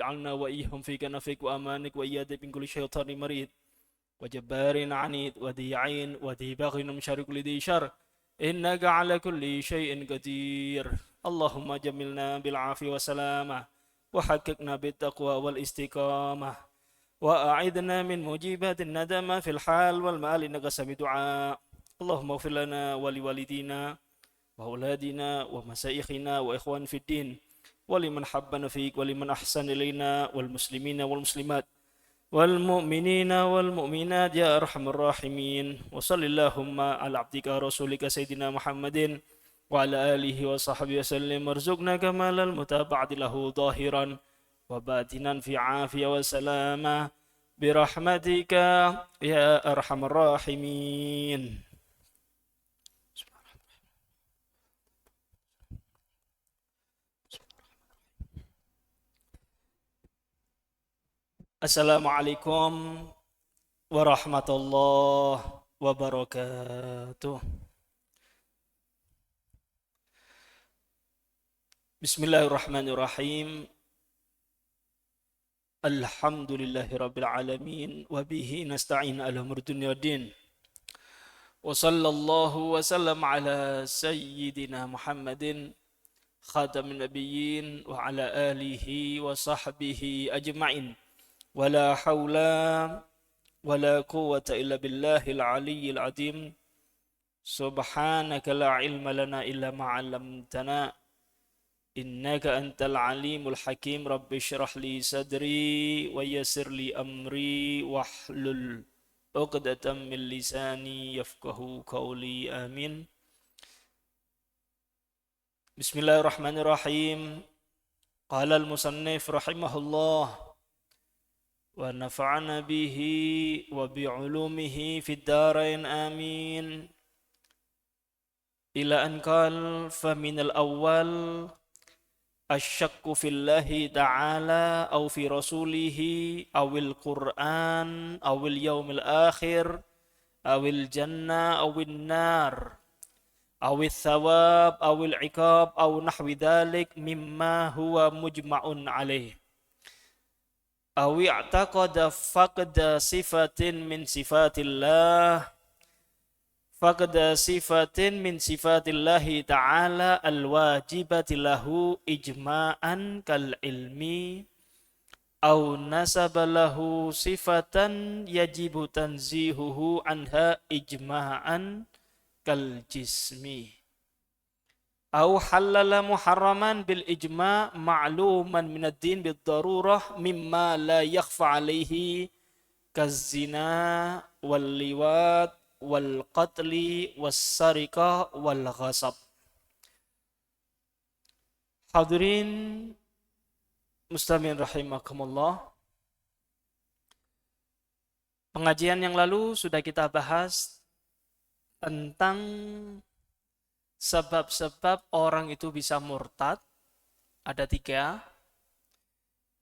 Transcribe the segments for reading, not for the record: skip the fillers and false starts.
جعلنا وإياهم في كنفك وأمانك وإيادك من كل شيطان مريد وجبار عنيد وذي عين وذي بغي من شر كل ذي شر إنك على كل شيء قدير. اللهم جملنا بالعافية والسلامة وحققنا بالتقوى والاستقامة وأعذنا من موجبات الندم في الحال والمال إنك سميع دعاء. اللهم اغفر لنا ولوالدينا وأولادنا ومشايخنا وإخوان في الدين ولمن حبنا فيك ولمن أحسن إلينا والمسلمين والمسلمات والمؤمنين والمؤمنات يا أرحم الراحمين. وصل اللهم على عبدك ورسولك سيدنا محمد وعلى آله وصحبه وسلم وارزقنا كمال المتابعة له ظاهرا وباطنا في عافية وسلامة برحمتك يا أرحم الراحمين. Assalamualaikum warahmatullahi wabarakatuh. Bismillahirrahmanirrahim. Alhamdulillahi rabbil alamin wa bihi nasta'in ala umuri dunya waddin. Wa sallallahu wa sallam ala sayyidina Muhammadin khatamin nabiyyin wa ala alihi wa sahbihi ajma'in. ولا حول ولا قوة إلا بالله العلي العظيم. سبحانك لا علم لنا إلا ما علمتنا إنك أنت العليم الحكيم. رب اشرح لي صدري ويسر لي أمري واحلل عقدة من لساني يفقه قولي آمين. بسم الله الرحمن الرحيم. قال المصنف رحمه الله ونفعنا به وبعلومه في الدارين آمين. إلى أن قال فمن الأول الشك في الله تعالى أو في رسوله أو القرآن أو اليوم الآخر أو الجنة أو النار أو الثواب أو العقاب أو نحو ذلك مما هو مجمع عليه أو اعتقد فقد صفة من صفات الله فقد صفة من صفات الله تعالى الواجبة له إجماعا كالعلم أو نسب له صفة يجب تنزيهه عنها إجماعا كالجسم أو حلل محرما بالإجماع معلوما من الدين بالضرورة مما لا يخفى عليه كالزنا واللواط والقتل والسرقة والغصب. Hadirin muslimin rahimakumullah. Pengajian yang lalu sudah kita bahas tentang sebab-sebab orang itu bisa murtad. Ada 3.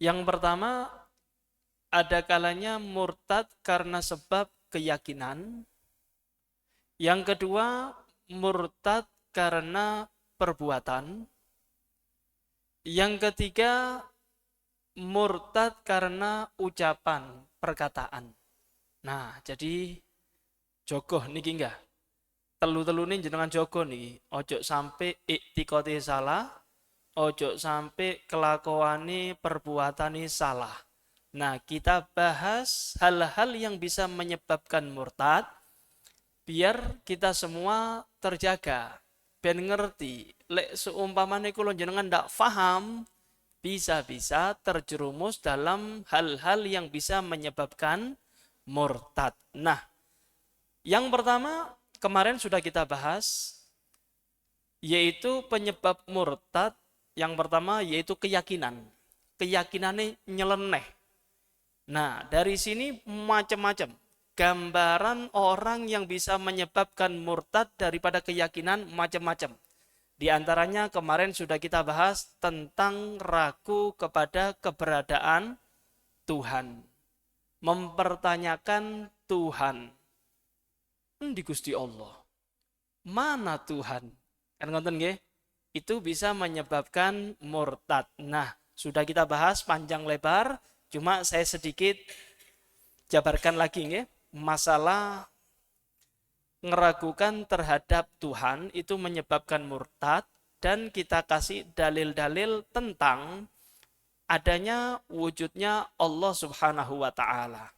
Yang pertama, ada kalanya murtad karena sebab keyakinan. Yang kedua, murtad karena perbuatan. Yang ketiga, murtad karena ucapan, perkataan. Nah, jadi jogoh niki enggak? Telu-telune jenengan jogo niki, ojo sampai iktikate salah, ojo sampai kelakuane perbuatane salah. Nah, kita bahas hal-hal yang bisa menyebabkan murtad biar kita semua terjaga, ben ngerti. Lek seumpamane kula jenengan ndak paham, bisa-bisa terjerumus dalam hal-hal yang bisa menyebabkan murtad. Nah, yang pertama kemarin sudah kita bahas, yaitu penyebab murtad. Yang pertama yaitu keyakinan. Keyakinannya nyeleneh. Nah, dari sini macam-macam. Gambaran orang yang bisa menyebabkan murtad daripada keyakinan macam-macam. Di antaranya kemarin sudah kita bahas tentang ragu kepada keberadaan Tuhan. Mempertanyakan Tuhan. Di Gusti Allah. Mana Tuhan? Kan ngoten nggih? Itu bisa menyebabkan murtad. Nah, Sudah kita bahas panjang lebar, cuma saya sedikit jabarkan lagi ya. Masalah ngeragukan terhadap Tuhan itu menyebabkan murtad, dan kita kasih dalil-dalil tentang adanya wujudnya Allah Subhanahu wa Ta'ala.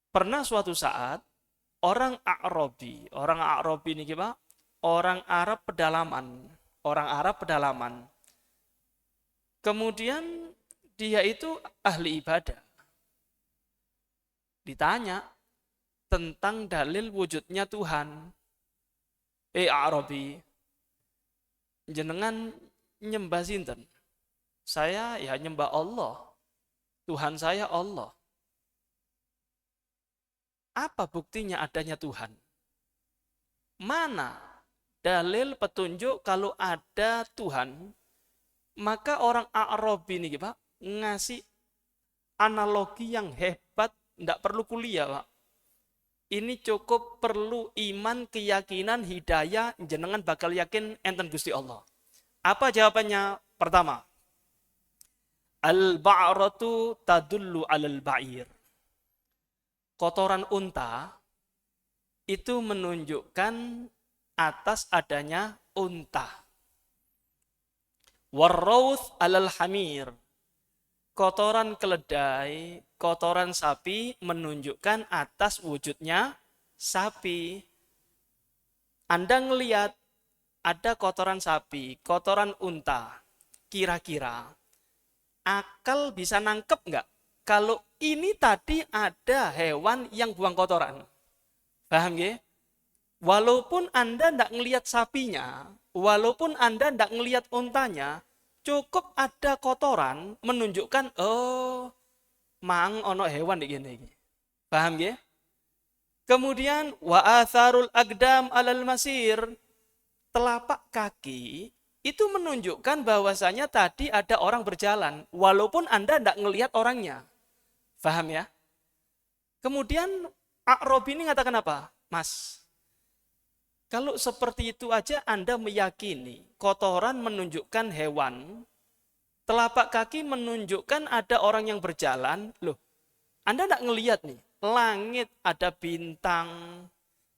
Pernah suatu saat orang A'rabi ini gimana? Orang Arab pedalaman. Kemudian dia itu ahli ibadah. Ditanya tentang dalil wujudnya Tuhan. A'rabi, jenengan nyembah sinten? Saya ya nyembah Allah. Tuhan saya Allah. Apa buktinya adanya Tuhan? Mana dalil petunjuk kalau ada Tuhan? Maka orang A'rabi ini Pak, ngasih analogi yang hebat, tidak perlu kuliah Pak. Ini cukup perlu iman, keyakinan, hidayah, jenengan bakal yakin enten Gusti Allah. Apa jawabannya? Pertama, al-ba'ratu tadullu alal ba'ir. Kotoran unta itu menunjukkan atas adanya unta. Warrauth alal hamir. Kotoran keledai, kotoran sapi menunjukkan atas wujudnya sapi. Anda ngelihat ada kotoran sapi, kotoran unta. Kira-kira akal bisa nangkep nggak? Kalau ini tadi ada hewan yang buang kotoran. Paham ya? Walaupun Anda tidak ngelihat sapinya, walaupun Anda tidak ngelihat untanya, cukup ada kotoran menunjukkan, oh, mang ono hewan begini. Paham ya? Kemudian, wa atharul aqdam alal masir. Telapak kaki itu menunjukkan bahwasanya tadi ada orang berjalan, walaupun Anda tidak ngelihat orangnya. Paham ya? Kemudian A'rabi ini mengatakan apa? Mas, kalau seperti itu aja Anda meyakini kotoran menunjukkan hewan, telapak kaki menunjukkan ada orang yang berjalan, loh, Anda tidak ngelihat nih, langit ada bintang,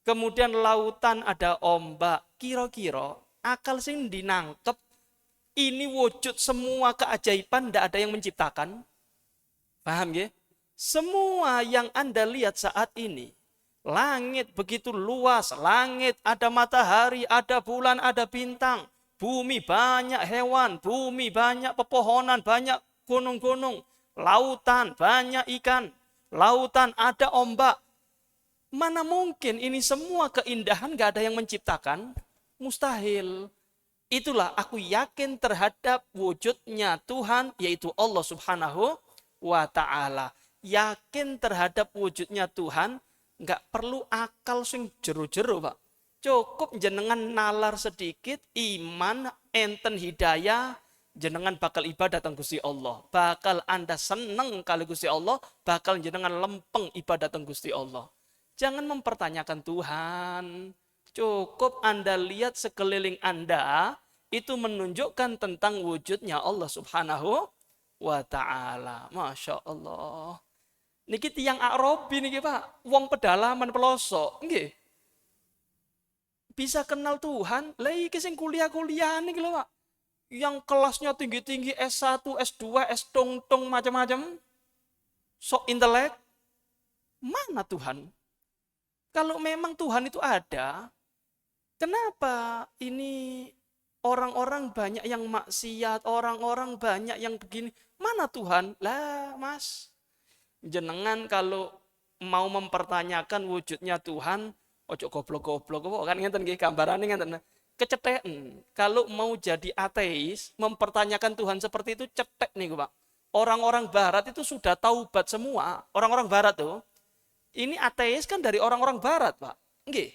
kemudian lautan ada ombak, kira-kira akal sing dinangkep ini wujud semua keajaiban, tidak ada yang menciptakan. Paham ya? Semua yang Anda lihat saat ini, langit begitu luas, langit ada matahari, ada bulan, ada bintang, bumi banyak hewan, bumi banyak pepohonan, banyak gunung-gunung, lautan banyak ikan, lautan ada ombak. Mana mungkin ini semua keindahan gak ada yang menciptakan? Mustahil. Itulah aku yakin terhadap wujudnya Tuhan, yaitu Allah Subhanahu wa Ta'ala. Yakin terhadap wujudnya Tuhan, nggak perlu akal sing jero-jero Pak. Cukup jenengan nalar sedikit, iman, enten hidayah, jenengan bakal ibadah teng Gusti Allah. Bakal Anda seneng kali Gusti Allah, bakal jenengan lempeng ibadah teng Gusti Allah. Jangan mempertanyakan Tuhan. Cukup Anda lihat sekeliling Anda, itu menunjukkan tentang wujudnya Allah Subhanahu wa Ta'ala. Masya Allah. Niki tiyang A'rabi niki Pak, wong pedalaman pelosok, nggih. Bisa kenal Tuhan, lah iki sing kuliah-kuliah niki lho Pak. Yang kelasnya tinggi-tinggi S1, S2, S tung-tung macam-macam. Sok intelek. Mana Tuhan? Kalau memang Tuhan itu ada, kenapa ini orang-orang banyak yang maksiat, orang-orang banyak yang begini? Mana Tuhan? Lah, Mas. Jenengan kalau mau mempertanyakan wujudnya Tuhan, ojo goblok-goblok kok kan ngeten nggih gambarane ngeten. Kecetekan. Kalau mau jadi ateis, mempertanyakan Tuhan seperti itu cetek nih Pak. Orang-orang barat itu sudah taubat semua. Orang-orang barat tuh. Ini ateis kan dari orang-orang barat, Pak. Nggih.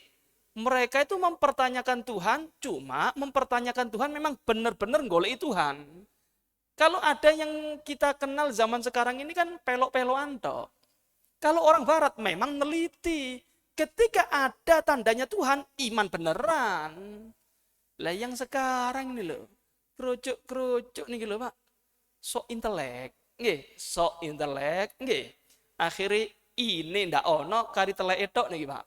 Mereka itu mempertanyakan Tuhan, cuma mempertanyakan Tuhan memang benar-benar golek Tuhan. Kalau ada yang kita kenal zaman sekarang ini kan pelok-pelokan toh. Kalau orang barat memang neliti. Ketika ada tandanya Tuhan, iman beneran. Lah yang sekarang ini loh. Kerucuk-kerucuk niki lho, Pak. Sok intelek. Nggih, sok intelek, nggih. Akhire ini ndak ono kari teleke tok niki, Pak.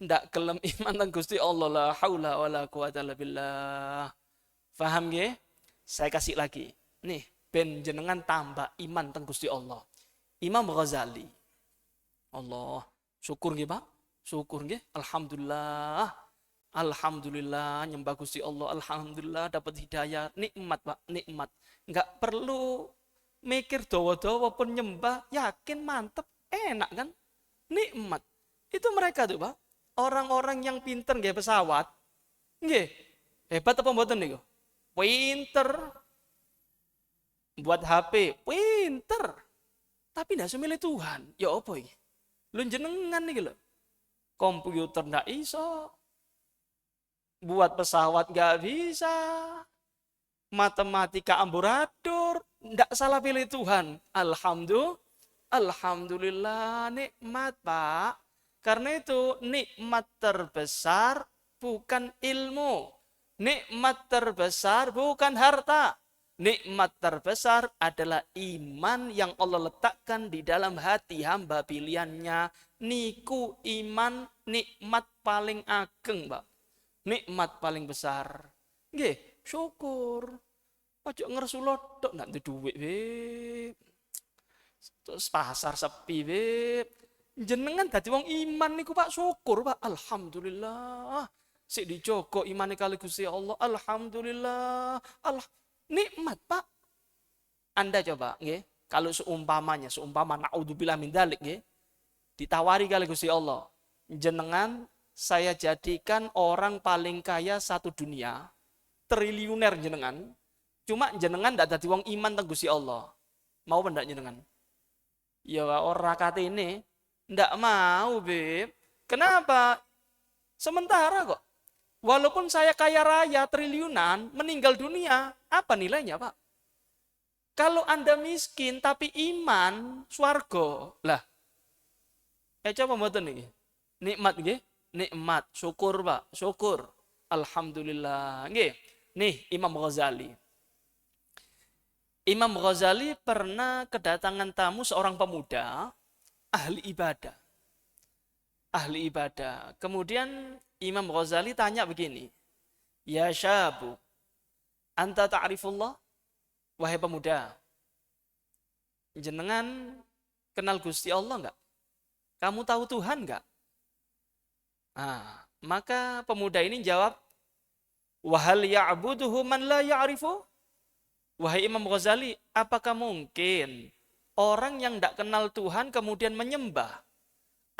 Ndak gelem iman teng Gusti Allah, la haula wala quwata illa billah. Paham nggih? Saya kasih lagi. Nih, ben jenengan tambah iman teng Gusti Allah. Imam Ghazali. Allah, syukur nggih, Pak. Syukur nggih. Alhamdulillah. Alhamdulillah nyembah Gusti Allah. Alhamdulillah dapat hidayah. Nikmat, Pak, nikmat. Enggak perlu mikir dawa-dawa pun nyembah, yakin mantep, enak kan? Nikmat. Itu mereka tuh, Pak. Orang-orang yang pinter nggih pesawat. Nggih. Hebat apa mboten niku? Pinter. Buat HP, pinter. Tapi ndak semilih Tuhan. Ya apa iki? Lu jenengan nih lho. Komputer ndak iso. Buat pesawat nggak bisa. Matematika amburadul. Ndak salah pilih Tuhan. Alhamdulillah nikmat, Pak. Karena itu nikmat terbesar bukan ilmu. Nikmat terbesar bukan harta. Nikmat terbesar adalah iman yang Allah letakkan di dalam hati hamba pilihannya. Niku iman nikmat paling ageng, Pak. Nikmat paling besar. Nggih, syukur. Ojo ngersulot tok ndak duit, Beb. Terus pasar sepi, Beb. Jenengan dadi wong iman niku, Pak, syukur, Pak. Alhamdulillah. Sik dijogo imane kali Gusti Allah. Alhamdulillah. Nikmat, Pak. Anda coba, nggih, kalau seumpama naudzubillah min dzalik, nggih, ditawari kali Gusti Allah, jenengan saya jadikan orang paling kaya satu dunia, triliuner jenengan, cuma jenengan ndak dadi wong iman teng Gusti Allah. Mau ndak jenengan? Ya ora kate ini, ndak mau, Beb. Kenapa? Sementara kok. Walaupun saya kaya raya triliunan, meninggal dunia, apa nilainya, Pak? Kalau Anda miskin tapi iman, swarga. Lah. Coba mboten niki. Nikmat nggih? Nikmat, syukur, Pak, syukur. Alhamdulillah. Nggih. Nih Imam Ghazali. Imam Ghazali pernah kedatangan tamu seorang pemuda ahli ibadah. Ahli ibadah. Kemudian Imam Ghazali tanya begini, ya syabu, anta ta'rifullah? Wahai pemuda, jenengan kenal Gusti Allah enggak? Kamu tahu Tuhan enggak? Nah, maka pemuda ini jawab, wahal ya'buduhu man la ya'rifu? Wahai Imam Ghazali, apakah mungkin orang yang enggak kenal Tuhan kemudian menyembah?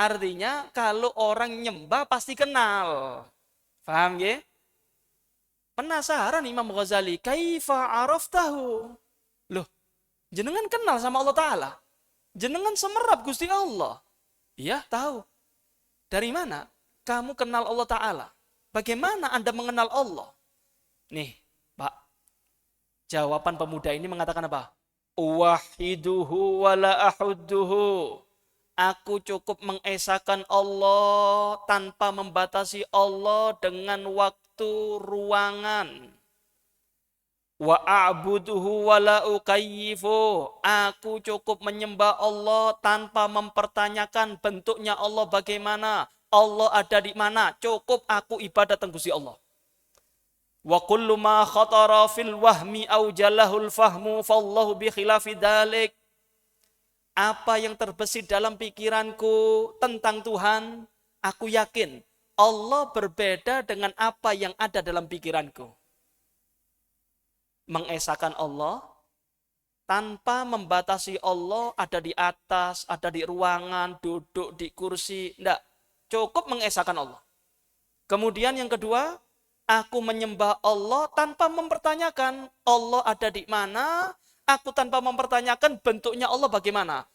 Artinya kalau orang nyembah pasti kenal. Paham ya? Penasaran Imam Ghazali, kaifa araftahu? Loh, jenengan kenal sama Allah Ta'ala? Jenengan semerap Gusti Allah? Iya, tahu. Dari mana kamu kenal Allah Ta'ala? Bagaimana Anda mengenal Allah? Nih, Pak. Jawaban pemuda ini mengatakan apa? Wahiduhu wala ahudduhu. Aku cukup mengesahkan Allah tanpa membatasi Allah dengan waktu, ruangan. Wa a'buduhu wa la ukayyifu. Aku cukup menyembah Allah tanpa mempertanyakan bentuknya Allah bagaimana. Allah ada di mana. Cukup aku ibadah teng Gusti Allah. Wa kullu ma khatara fil wahmi au jalahul fahmu fallahu bi khilafi dzalik. Apa yang terbesit dalam pikiranku tentang Tuhan, aku yakin Allah berbeda dengan apa yang ada dalam pikiranku. Mengesahkan Allah tanpa membatasi Allah ada di atas, ada di ruangan, duduk di kursi. Tidak, cukup mengesahkan Allah. Kemudian yang kedua, aku menyembah Allah tanpa mempertanyakan Allah ada di mana. Aku tanpa mempertanyakan bentuknya Allah bagaimana.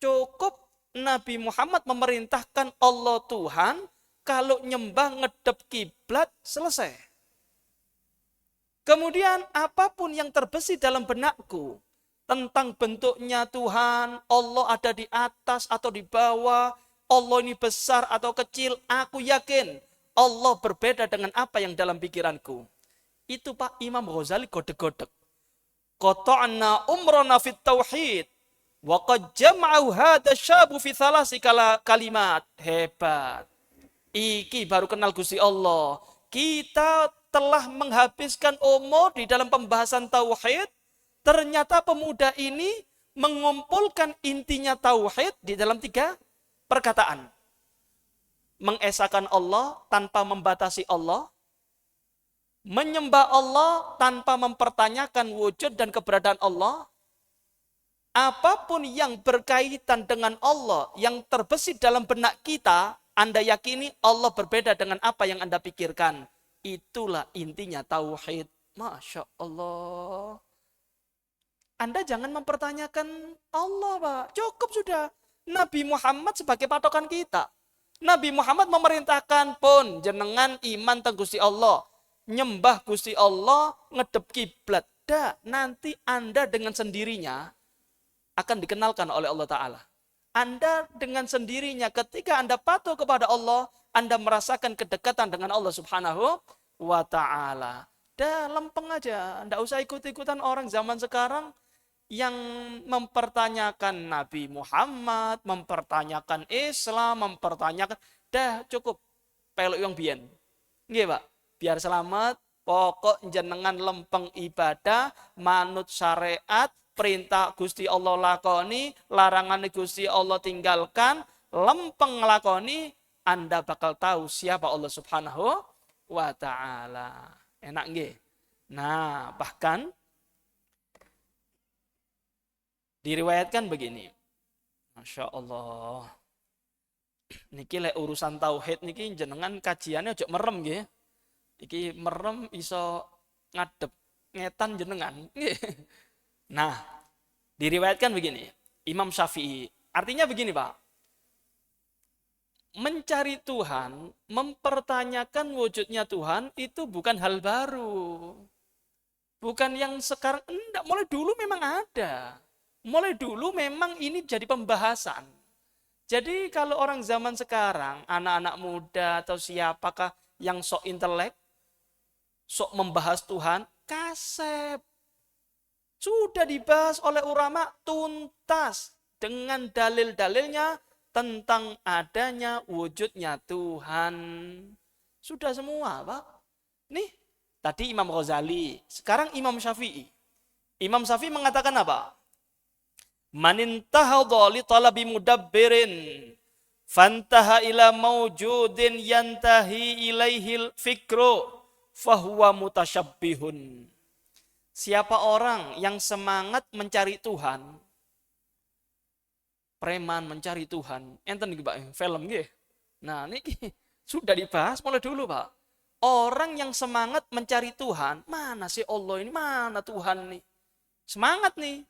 Cukup Nabi Muhammad memerintahkan Allah Tuhan, kalau nyembah ngedep kiblat selesai. Kemudian apapun yang terbesit dalam benakku tentang bentuknya Tuhan, Allah ada di atas atau di bawah, Allah ini besar atau kecil, aku yakin Allah berbeda dengan apa yang dalam pikiranku. Itu Pak Imam Ghazali godek-godek. Qata'na umrana fit tauhid wa qad jama'u hadha syabu fi thalasi kalimat. Hebat. Iki baru kenal Gusti Allah. Kita telah menghabiskan umur di dalam pembahasan tauhid. Ternyata pemuda ini mengumpulkan intinya tauhid di dalam 3 perkataan. Mengesahkan Allah tanpa membatasi Allah. Menyembah Allah tanpa mempertanyakan wujud dan keberadaan Allah. Apapun yang berkaitan dengan Allah, yang terbesit dalam benak kita, Anda yakini Allah berbeda dengan apa yang Anda pikirkan. Itulah intinya tauhid. Masya Allah. Anda jangan mempertanyakan Allah, Pak. Cukup sudah. Nabi Muhammad sebagai patokan kita. Nabi Muhammad memerintahkan pun jenengan iman teng Gusti Allah. Nyembah Gusti Allah, ngedep kiblat. Dah, nanti Anda dengan sendirinya akan dikenalkan oleh Allah Ta'ala. Anda dengan sendirinya ketika Anda patuh kepada Allah, Anda merasakan kedekatan dengan Allah Subhanahu wa Ta'ala. Dah, lempeng aja. Anda usah ikut-ikutan orang zaman sekarang yang mempertanyakan Nabi Muhammad, mempertanyakan Islam, mempertanyakan. Dah, cukup. Peluk yang biyen. Nggih, Pak. Biar selamat, pokok jenengan lempeng ibadah, manut syariat, perintah Gusti Allah lakoni, larangan Gusti Allah tinggalkan, lempeng lakoni, Anda bakal tahu siapa Allah Subhanahu wa Ta'ala. Enak nggih? Nah, bahkan diriwayatkan begini. Masya Allah. Niki lek urusan tauhid niki jenengan kajiannya ojo merem nggih. Iki merem iso ngadep ngetan jenengan. Nah, diriwayatkan begini. Imam Syafi'i. Artinya begini, Pak. Mencari Tuhan, mempertanyakan wujudnya Tuhan itu bukan hal baru. Bukan yang sekarang, enggak, mulai dulu memang ada. Mulai dulu memang ini jadi pembahasan. Jadi kalau orang zaman sekarang, anak-anak muda atau siapakah yang sok intelek, sok membahas Tuhan, kasep. Sudah dibahas oleh ulama tuntas dengan dalil-dalilnya tentang adanya wujudnya Tuhan. Sudah semua, Pak. Nih, tadi Imam Ghazali, sekarang Imam Syafi'i. Imam Syafi'i mengatakan apa? Manintahadha li talabi mudabbirin fantaha ila mawjudin yantahi ilaihil fikru fahuwa mutasyabbihun. Siapa orang yang semangat mencari Tuhan, preman mencari Tuhan, enten iki Pak, film nggih. Nah, niki sudah dibahas mulai dulu, Pak. Orang yang semangat mencari Tuhan, mana sih Allah ini, mana Tuhan nih? Semangat nih.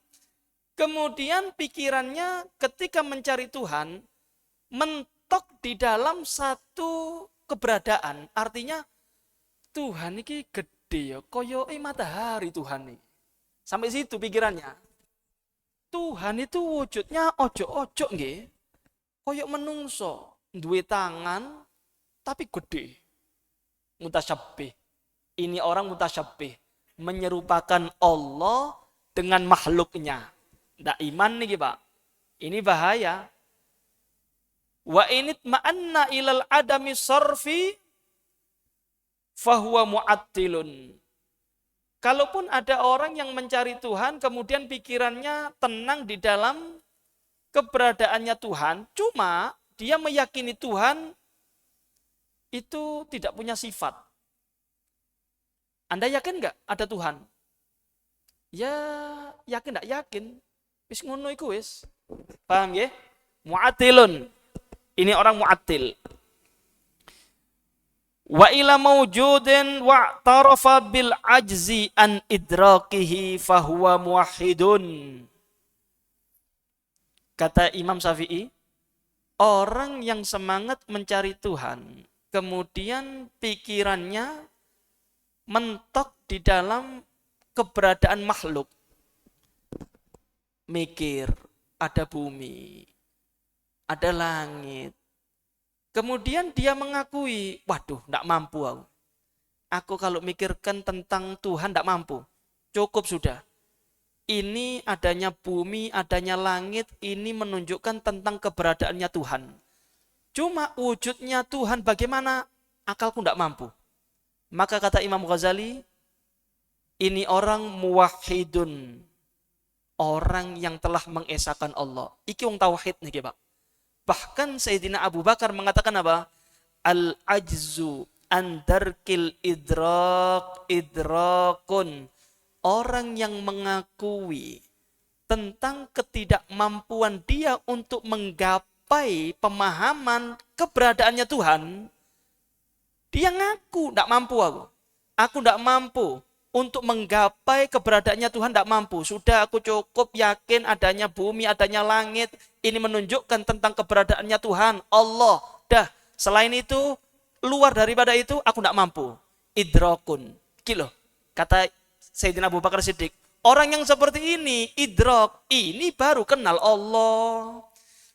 Kemudian pikirannya ketika mencari Tuhan, mentok di dalam satu keberadaan. Artinya, Tuhan ini gede ya, koyo matahari Tuhan nih. Sampai situ pikirannya. Tuhan itu wujudnya ojo-ojo nggih. Koyo menungso, duwe tangan tapi gede. Mutasyabbih. Ini orang mutasyabbih, menyerupakan Allah dengan makhluknya. Ndak iman nih, Pak. Ini bahaya. Wa init ma'anna ilal adami sarfi fahuwa mu'attilun. Kalaupun ada orang yang mencari Tuhan, kemudian pikirannya tenang di dalam keberadaannya Tuhan, cuma dia meyakini Tuhan itu tidak punya sifat. Anda yakin nggak ada Tuhan? Ya, yakin nggak yakin. Wis ngono iku wis. Paham ya? Mu'attilun. Ini orang mu'attil. Wa ila mawjudin wa tarafa bil ajzi an idrakihi fahuwa muwahhidun. Kata Imam Syafi'i, orang yang semangat mencari Tuhan, kemudian pikirannya mentok di dalam keberadaan makhluk. Mikir, ada bumi, ada langit. Kemudian dia mengakui, waduh, tidak mampu aku. aku kalau mikirkan tentang Tuhan tidak mampu. Cukup sudah. Ini adanya bumi, adanya langit, ini menunjukkan tentang keberadaannya Tuhan. Cuma wujudnya Tuhan bagaimana? Akalku tidak mampu. Maka kata Imam Ghazali, ini orang muwahhidun. Orang yang telah mengesahkan Allah. Iki wong tauhid nih, Pak. Bahkan Sayyidina Abu Bakar mengatakan apa? Al-ajzu andarkil idrakun. Orang yang mengakui tentang ketidakmampuan dia untuk menggapai pemahaman keberadaannya Tuhan, dia ngaku, tidak mampu aku. Aku tidak mampu untuk menggapai keberadaannya Tuhan, tidak mampu. Sudah aku cukup yakin adanya bumi, adanya langit. Ini menunjukkan tentang keberadaannya Tuhan, Allah. Dah, selain itu, luar daripada itu, aku tidak mampu. Idrakun. Kilo, kata Sayyidina Abu Bakar Siddiq, orang yang seperti ini, idrak, ini baru kenal Allah.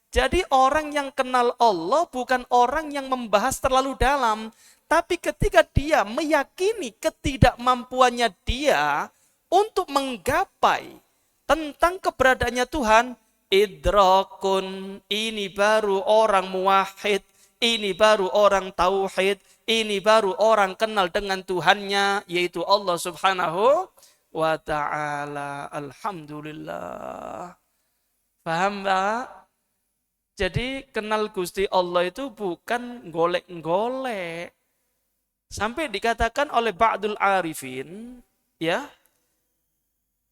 Jadi orang yang kenal Allah bukan orang yang membahas terlalu dalam, tapi ketika dia meyakini ketidakmampuannya dia untuk menggapai tentang keberadaannya Tuhan, idrakun, ini baru orang muwahhid, ini baru orang tauhid, ini baru orang kenal dengan Tuhannya, yaitu Allah Subhanahu wa ta'ala. Alhamdulillah. Paham, Pak? Jadi kenal Gusti Allah itu bukan golek-golek. Sampai dikatakan oleh Ba'dul Arifin, ya,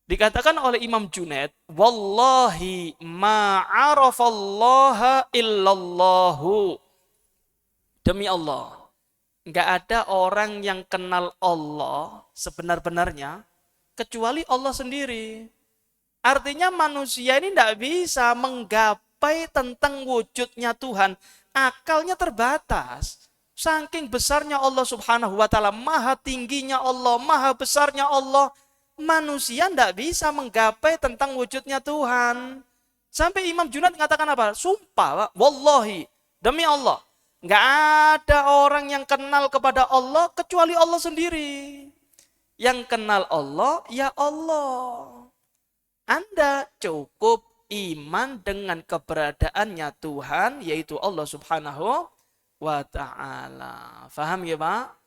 dikatakan oleh Imam Junaid, wallahi ma'arafallaha illallahu. Demi Allah, nggak ada orang yang kenal Allah sebenar-benarnya kecuali Allah sendiri. Artinya manusia ini tidak bisa menggapai tentang wujudnya Tuhan. Akalnya terbatas. Saking besarnya Allah Subhanahu wa ta'ala, maha tingginya Allah, maha besarnya Allah, manusia tidak bisa menggapai tentang wujudnya Tuhan. Sampai Imam Junaid mengatakan apa? Sumpah, wallahi, demi Allah, nggak ada orang yang kenal kepada Allah kecuali Allah sendiri. Yang kenal Allah, ya Allah. Anda cukup iman dengan keberadaannya Tuhan, yaitu Allah Subhanahu wa ta'ala. Faham ya, Pak?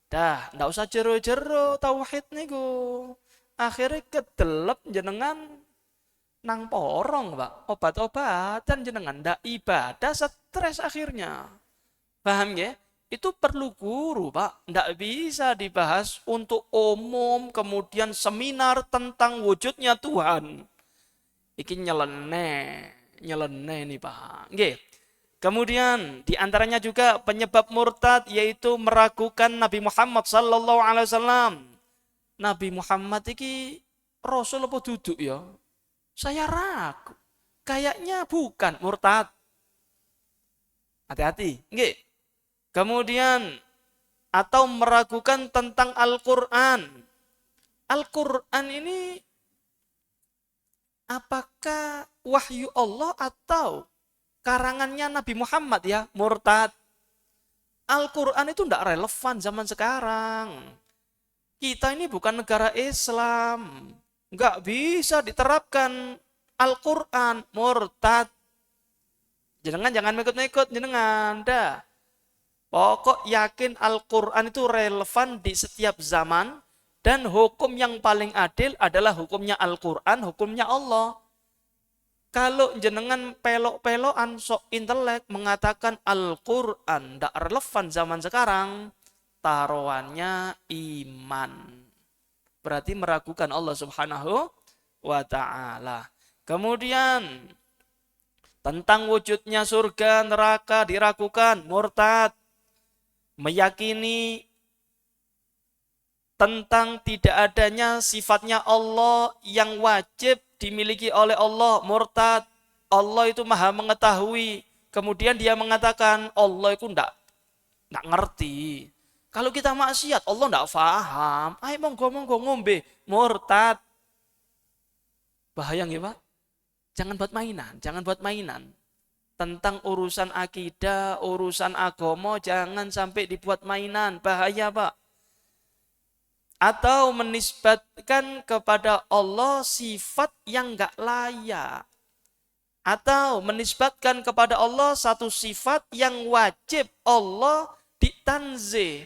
Dah, nggak usah jero-jero tauhid niku. Akhirnya kedelep jenengan nang porong, Pak. Obat-obatan jenengan ndak ibadah, stres akhirnya. Paham ya? Itu perlu guru, Pak. Ndak bisa dibahas untuk umum, kemudian seminar tentang wujudnya Tuhan. Iki nyeleneh nih, Pak. Nggih. Kemudian diantaranya juga penyebab murtad yaitu meragukan Nabi Muhammad sallallahu alaihi wasallam. Nabi Muhammad iki rasul apa duduk ya? Saya ragu. Kayaknya bukan, murtad. Hati-hati, nggih. Kemudian atau meragukan tentang Al-Qur'an. Al-Qur'an ini apakah wahyu Allah atau karangannya Nabi Muhammad, ya? Murtad. Al-Quran itu tidak relevan zaman sekarang. Kita ini bukan negara Islam. Nggak bisa diterapkan Al-Quran. Murtad. Jangan ikut-ikut. Jangan. Dah. Pokok yakin Al-Quran itu relevan di setiap zaman. Dan hukum yang paling adil adalah hukumnya Al-Quran, hukumnya Allah. Kalau jenengan pelok-pelokan sok intelek mengatakan Al-Quran tidak relevan zaman sekarang, taruhannya iman. Berarti meragukan Allah Subhanahu wa ta'ala. Kemudian tentang wujudnya surga, neraka diragukan, murtad. Meyakini tentang tidak adanya sifatnya Allah yang wajib dimiliki oleh Allah, murtad. Allah itu maha mengetahui. Kemudian dia mengatakan Allah itu enggak ngerti. Kalau kita maksiat, Allah enggak paham. Ayo monggo ngombe, murtad. Bahaya nggih, Pak? Jangan buat mainan. Tentang urusan akidah, urusan agama jangan sampai dibuat mainan. Bahaya, Pak. atau menisbatkan kepada Allah sifat yang enggak layak, atau menisbatkan kepada Allah satu sifat yang wajib Allah ditanzih.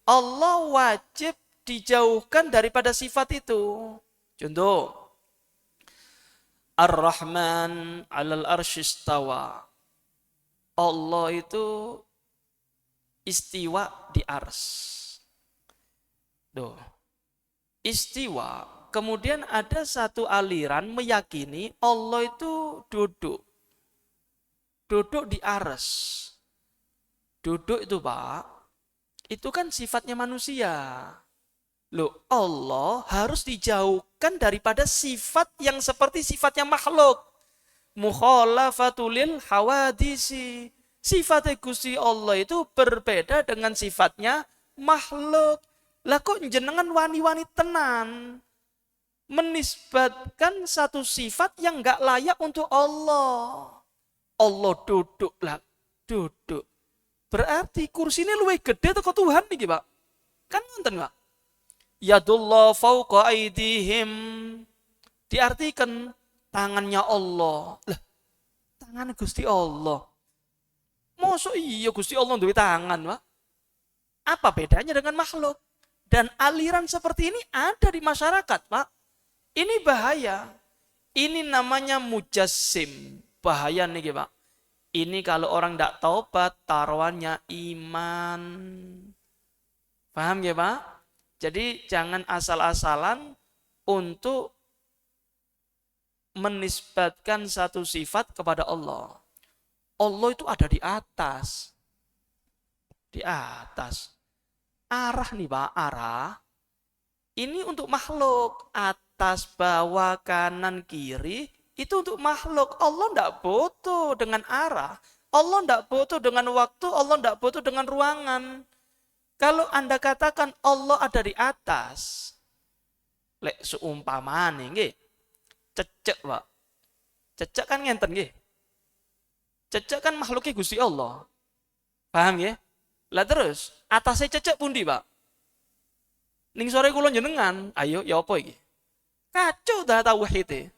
Allah wajib dijauhkan daripada sifat itu. Contoh, Ar-Rahman 'alal arsyistawa. Allah itu istiwa di ars. Duh. Istiwa. Kemudian ada satu aliran meyakini Allah itu duduk. Duduk di ars. Duduk itu Pak, itu kan sifatnya manusia. Loh, Allah harus dijauhkan daripada sifat yang seperti sifatnya makhluk. Mukhalafatulil hawadisi. Sifatnya Gusti Allah itu berbeda dengan sifatnya makhluk. Lah kok jenengan wani-wani tenan menisbatkan satu sifat yang enggak layak untuk Allah. Allah duduk lah, duduk. Berarti kursi ini luwih gede teko Tuhan nih, Pak. Kan nonton, Pak. Yadullah fauqa aidihim. Diartikan tangannya Allah. Lah, tangan Gusti Allah. Mosok iya Gusti Allah duwe tangan, Pak? Apa bedanya dengan makhluk? Dan aliran seperti ini ada di masyarakat, Pak. Ini bahaya. Ini namanya mujassim. Bahaya nih, Pak. Ini kalau orang tidak taubat, taruhannya iman. Paham ya, Pak? Jadi jangan asal-asalan untuk menisbatkan satu sifat kepada Allah. Allah itu ada di atas. Di atas. Arah nih Pak, arah. Ini untuk makhluk. Atas, bawah, kanan, kiri. Itu untuk makhluk. Allah tidak butuh dengan arah. Allah tidak butuh dengan waktu. Allah tidak butuh dengan ruangan. Kalau Anda katakan Allah ada di atas. Lek seumpamane nggih. Cecek, Pak. Cecek kan ngenten nggih. Cecek kan makhluknya Gusti Allah. Paham ya? Lah terus, atasnya cecek pundi, Pak? Ning sore kula jenengan, ayo ya apa iki? Kacau dah tauhid.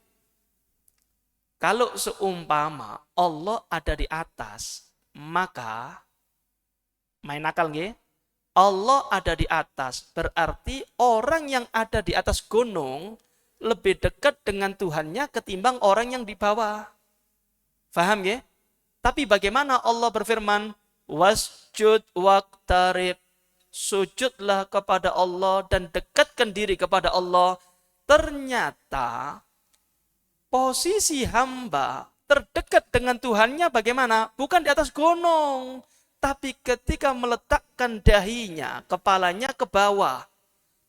Kalau seumpama Allah ada di atas, maka main akal nggih? Allah ada di atas, berarti orang yang ada di atas gunung lebih dekat dengan Tuhannya ketimbang orang yang di bawah. Faham ya? Tapi bagaimana Allah berfirman, wasjud waqtarib, sujudlah kepada Allah dan dekatkan diri kepada Allah. Ternyata posisi hamba terdekat dengan Tuhannya bagaimana? Bukan di atas gunung, tapi ketika meletakkan dahinya, kepalanya ke bawah.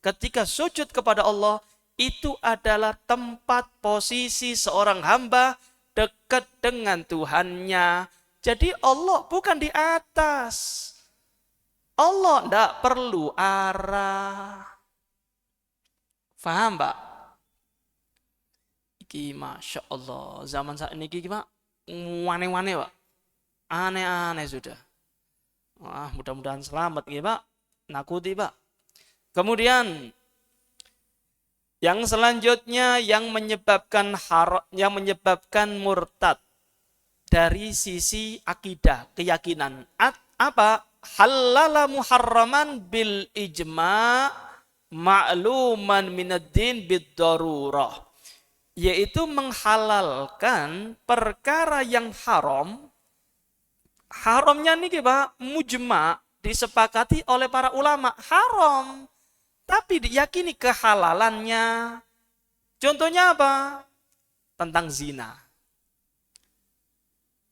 Ketika sujud kepada Allah, itu adalah tempat posisi seorang hamba dekat dengan Tuhannya. Jadi Allah bukan di atas. Allah tidak perlu arah. Faham, Pak? Iki Masya Allah. Zaman saat ini, Pak, wane-wane, Pak. Aneh-aneh sudah. Wah, mudah-mudahan selamat, Pak. Nakuti, Pak. Kemudian, yang selanjutnya yang menyebabkan murtad dari sisi akidah, keyakinan. Apa? Halala muharraman bil ijma' ma'luman minad-din bid darurah. Yaitu menghalalkan perkara yang haram. Haramnya nih Pak, mujma' disepakati oleh para ulama, haram. Tapi diyakini kehalalannya. Contohnya apa? Tentang zina.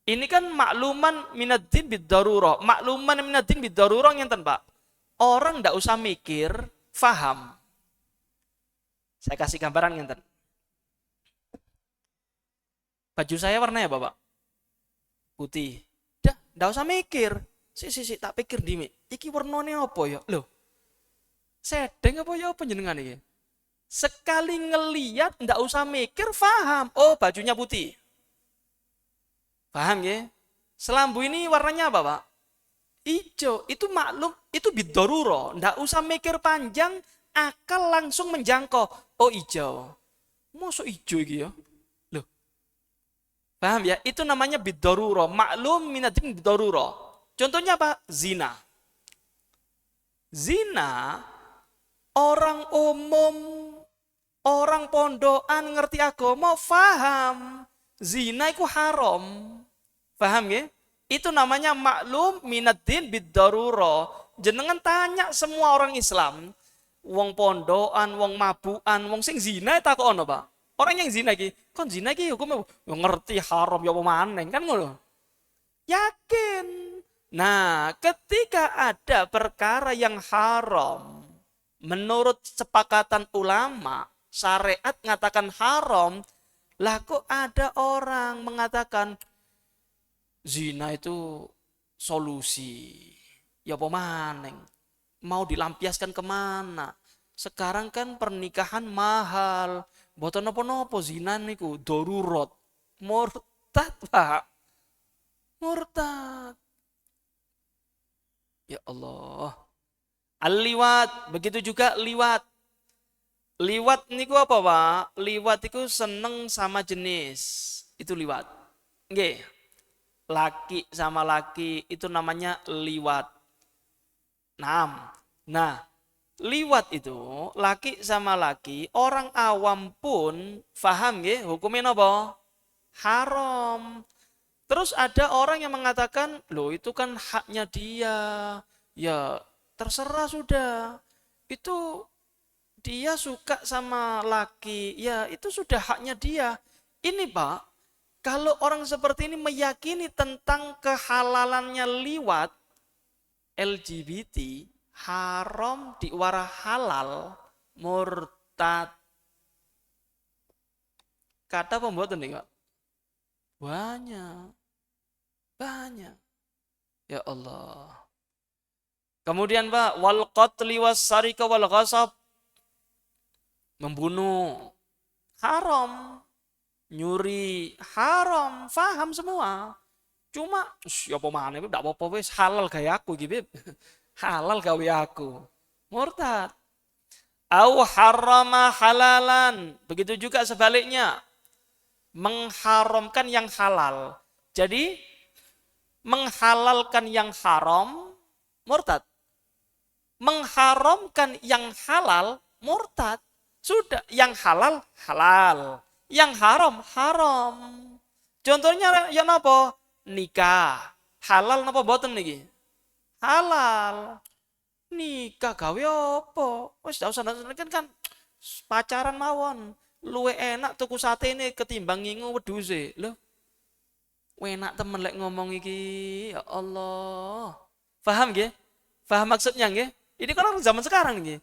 Ini kan makluman minad-din bid-darurah. Makluman minad-din bid-darurah ngenten, Pak. Orang ndak usah mikir, faham. Saya kasih gambaran ngenten. Baju saya warnanya apa, Pak? Putih. Dah, ndak usah mikir. Si, tak pikir dimi. Iki warnanya apa ya? Loh. Sedeng apa ya panjenengan iki? Sekali ngeliat ndak usah mikir, faham. Oh, bajunya putih. Paham ya? Selambu ini warnanya apa, Pak? Hijau. Itu maklum, itu bidoruro. Ndak usah mikir panjang, akal langsung menjangkau. Oh hijau. Mosok hijau iki ya? Loh. Paham ya? Itu namanya biddarura. Maklum minatin biddarura. Contohnya apa? Zina. Zina, orang umum, orang pondokan ngerti agama, faham. Zina itu haram. Paham ya? Itu namanya maklum minatin biddarura. Jenengan tanya semua orang Islam, wong pondokan, wong mabukan, wong sing zina takono, Pak. Orang yang zina iki, kon zina iki hukumnya yo ngerti haram ya apa maneh kan ngono. Yakin. Nah, ketika ada perkara yang haram, menurut sepakatan ulama, syariat ngatakan haram, lah kok ada orang mengatakan zina itu solusi. Ya apa maneng? Mau dilampiaskan kemana? Sekarang kan pernikahan mahal. Boten nopo-nopo zina niku darurat. Murtad, Pak. Murtad. Ya Allah. Al-liwat, begitu juga liwat. Liwat niku apa, Pak? Liwat itu seneng sama jenis. Itu liwat. Nggih. Laki sama laki itu namanya liwat. Nah, liwat itu laki sama laki, orang awam pun paham ya hukumnya apa? Haram. Terus ada orang yang mengatakan, loh itu kan haknya dia. Ya terserah sudah. Itu dia suka sama laki, ya itu sudah haknya dia. Ini Pak, kalau orang seperti ini meyakini tentang kehalalannya liwat, LGBT haram diwara halal murtad. Kata pembuatan nih Kak. Banyak. Ya Allah. Kemudian Pak, wal qatli was sarika wal ghasab. Membunuh haram. Nyuri haram, faham semua. Cuma, ya apa mana, tidak apa-apa, wis halal kayak aku gitu. Halal gawe aku. Murtad. Au harrama halalan. Begitu juga sebaliknya. Mengharamkan yang halal. Jadi, menghalalkan yang haram, murtad. Mengharamkan yang halal, murtad. Sudah, yang halal, halal. Yang haram, haram. Contohnya, ya apa? Nikah. Halal napa boten niki? Halal. Nikah gawe apa? Wis dak usah kan pacaran mawon. Luwe enak tuku satene ketimbang ngingu wedhuse. Lho. Enak temen lek ngomong iki. Ya Allah. Paham nggih? Paham maksudnya nggih? Ini kan orang zaman sekarang nggih.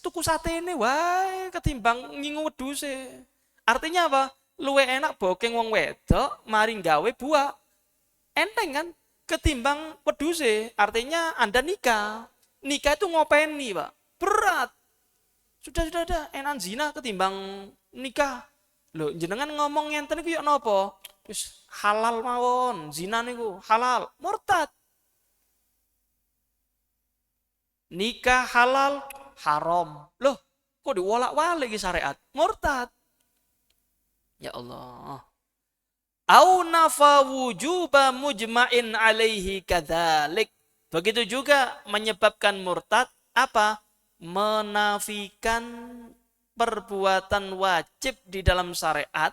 Tuku satene wae ketimbang ngingu wedhuse. Artinya apa? Luwe enak bokeng wong wedok mari gawe buah. Enteng kan? Ketimbang wedhuse, artinya Anda nikah. Nikah itu ngopeni, Pak. Berat. Sudah, enak zina ketimbang nikah. Loh, jenengan ngomong ngenten iku ya napa? Wis halal mawon, zina niku halal, murtad. Nikah halal, haram. Loh, kok diwolak-walik iki syariat? Murtad. Ya Allah. Au nafa wujuba mujma'in alaihi kadzalik. Begitu juga menyebabkan murtad apa? Menafikan perbuatan wajib di dalam syariat.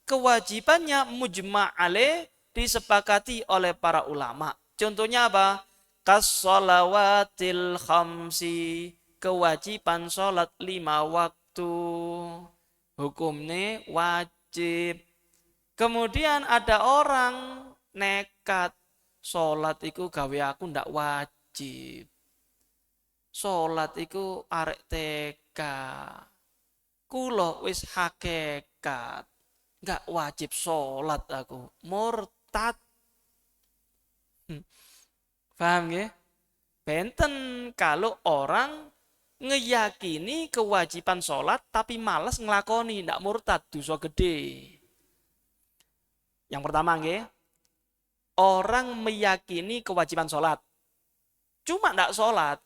Kewajibannya mujma' alaih disepakati oleh para ulama. Contohnya apa? Kas-shalawatil khamsi. Kewajiban sholat 5 waktu. Hukumnya wajib. Kemudian ada orang nekat. Sholat itu gawe aku ndak wajib. Sholat itu arek TK. Kulo wis hakikat. Nggak wajib sholat aku. Murtad. Paham ya? Benten kalau orang ngeyakini kewajiban sholat tapi malas ngelakoni. Ndak murtad. Dosa gede. Yang pertama nggih, orang meyakini kewajiban sholat. Cuma tidak sholat.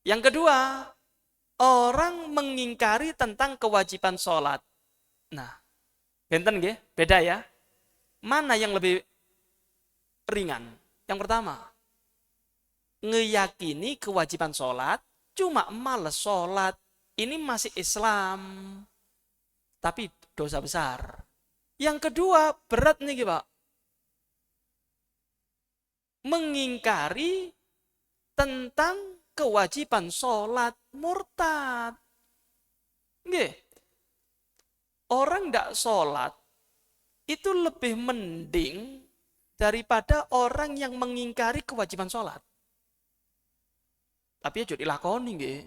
Yang kedua, orang mengingkari tentang kewajiban sholat. Nah, benten nggih, beda ya. Mana yang lebih ringan? Yang pertama, ngeyakini kewajiban sholat, cuma males sholat. Ini masih Islam, tapi dosa besar. Yang kedua, berat nih Pak. Mengingkari tentang kewajiban sholat, murtad. Nggih. Orang tidak sholat itu lebih mending daripada orang yang mengingkari kewajiban sholat. Tapi aja dilakoni nggih.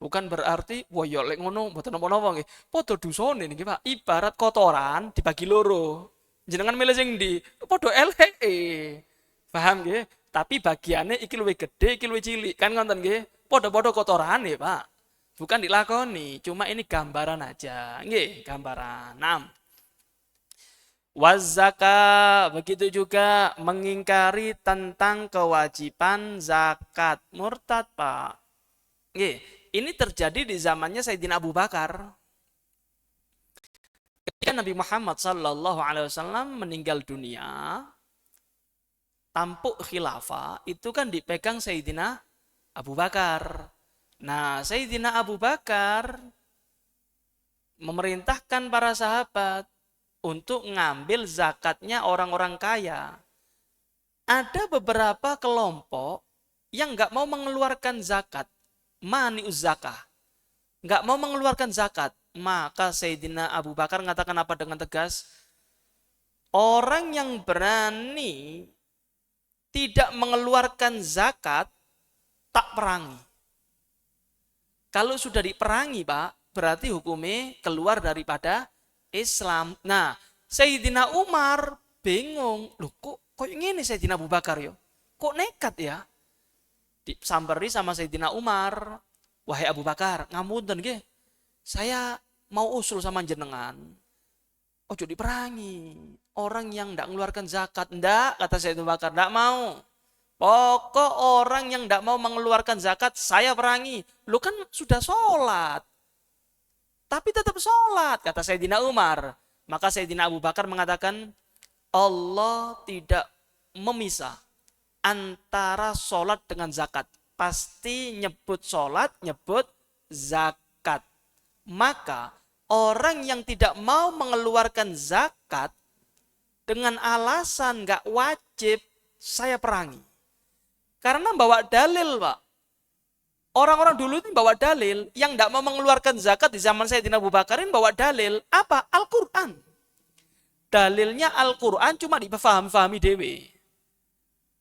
Bukan berarti wah ya lek ngono mboten napa-napa nggih. Padha dosane nggih Pak. Ibarat kotoran dibagi loro. Jenengan milih sing ndi? Padha eleke. Paham nggih? Tapi bagiannya iki luwih gede, iki luwih cilik. Kan ngoten nggih? Padha-padha kotorane, Pak. Bukan dilakoni, cuma ini gambaran aja. Nggih, gambaran. 6. Wazaka, begitu juga mengingkari tentang kewajiban zakat. Murtad, Pak. Nggih, ini terjadi di zamannya Sayyidina Abu Bakar. Ketika Nabi Muhammad SAW meninggal dunia, tampuk khilafah itu kan dipegang Sayyidina Abu Bakar. Nah, Sayyidina Abu Bakar memerintahkan para sahabat untuk ngambil zakatnya orang-orang kaya. Ada beberapa kelompok yang nggak mau mengeluarkan zakat, mani'uz zakah, nggak mau mengeluarkan zakat. Maka Sayyidina Abu Bakar mengatakan apa dengan tegas? Orang yang berani tidak mengeluarkan zakat, tak perangi. Kalau sudah diperangi, Pak, berarti hukumnya keluar daripada Islam. Nah, Sayyidina Umar bingung. Loh, kok ini Sayyidina Abu Bakar ya? Kok nekat ya? Disamperi sama Sayyidina Umar. Wahai Abu Bakar, ngapunten nggih. Saya mau usul sama jenengan. Ojo diperangi. Orang yang tidak mengeluarkan zakat. Ndak, kata Sayyidina Abu Bakar, ndak mau. Pokok orang yang tidak mau mengeluarkan zakat, saya perangi. Lu kan sudah sholat. Tapi tetap sholat, kata Sayyidina Umar. Maka Sayyidina Abu Bakar mengatakan, Allah tidak memisah antara sholat dengan zakat. Pasti nyebut sholat, nyebut zakat. Maka orang yang tidak mau mengeluarkan zakat dengan alasan nggak wajib, saya perangi. Karena bawa dalil, Pak. Orang-orang dulu ini bawa dalil, yang tidak mau mengeluarkan zakat di zaman Sayyidina Abu Bakar ini bawa dalil, apa? Al-Quran. Dalilnya Al-Quran cuma dipahami dewe.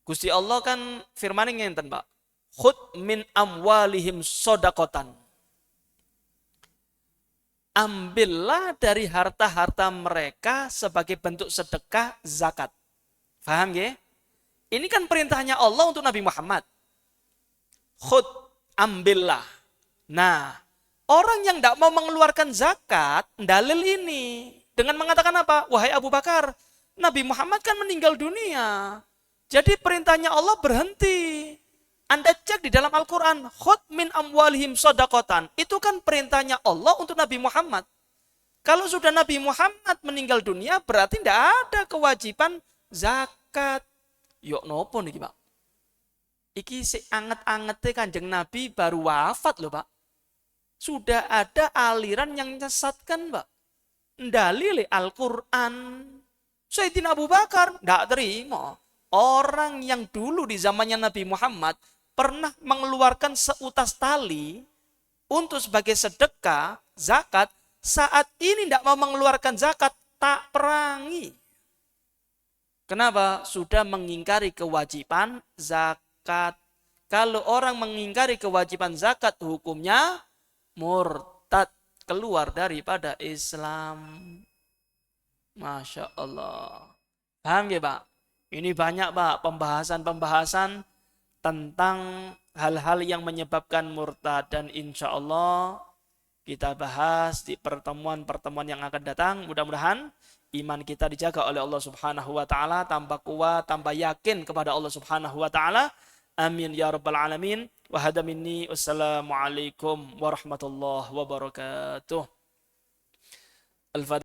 Gusti Allah kan firman ngenten, Pak. Khud min amwalihim sodakotan. Ambillah dari harta-harta mereka sebagai bentuk sedekah zakat. Paham ya? Ini kan perintahnya Allah untuk Nabi Muhammad. Khud, ambillah. Nah, orang yang tidak mau mengeluarkan zakat, dalil ini. Dengan mengatakan apa? Wahai Abu Bakar, Nabi Muhammad kan meninggal dunia. Jadi perintahnya Allah berhenti. Anda cek di dalam Al-Quran. Khud min amwalihim sodakotan. Itu kan perintahnya Allah untuk Nabi Muhammad. Kalau sudah Nabi Muhammad meninggal dunia, berarti tidak ada kewajiban zakat. Yok nopo nih Pak? Iki seanget-angetnya Kanjeng Nabi baru wafat loh Pak. Sudah ada aliran yang menyesatkan Pak. Dalil Al-Quran. Sayyidina Abu Bakar tidak terima. Orang yang dulu di zamannya Nabi Muhammad pernah mengeluarkan seutas tali untuk sebagai sedekah, zakat, saat ini tidak mau mengeluarkan zakat, tak perangi. Kenapa? Sudah mengingkari kewajiban zakat. Kalau orang mengingkari kewajiban zakat, hukumnya murtad, keluar daripada Islam. Masya Allah. Paham ya Pak? Ini banyak Pak pembahasan-pembahasan tentang hal-hal yang menyebabkan murtad. Dan insya Allah kita bahas di pertemuan-pertemuan yang akan datang. Mudah-mudahan iman kita dijaga oleh Allah Subhanahu wa taala, tambah kuat, tambah yakin kepada Allah Subhanahu wa taala. Amin ya rabbal alamin. Wa hada minni. Wassalamualaikum warahmatullahi wabarakatuh. Al-Fatihah.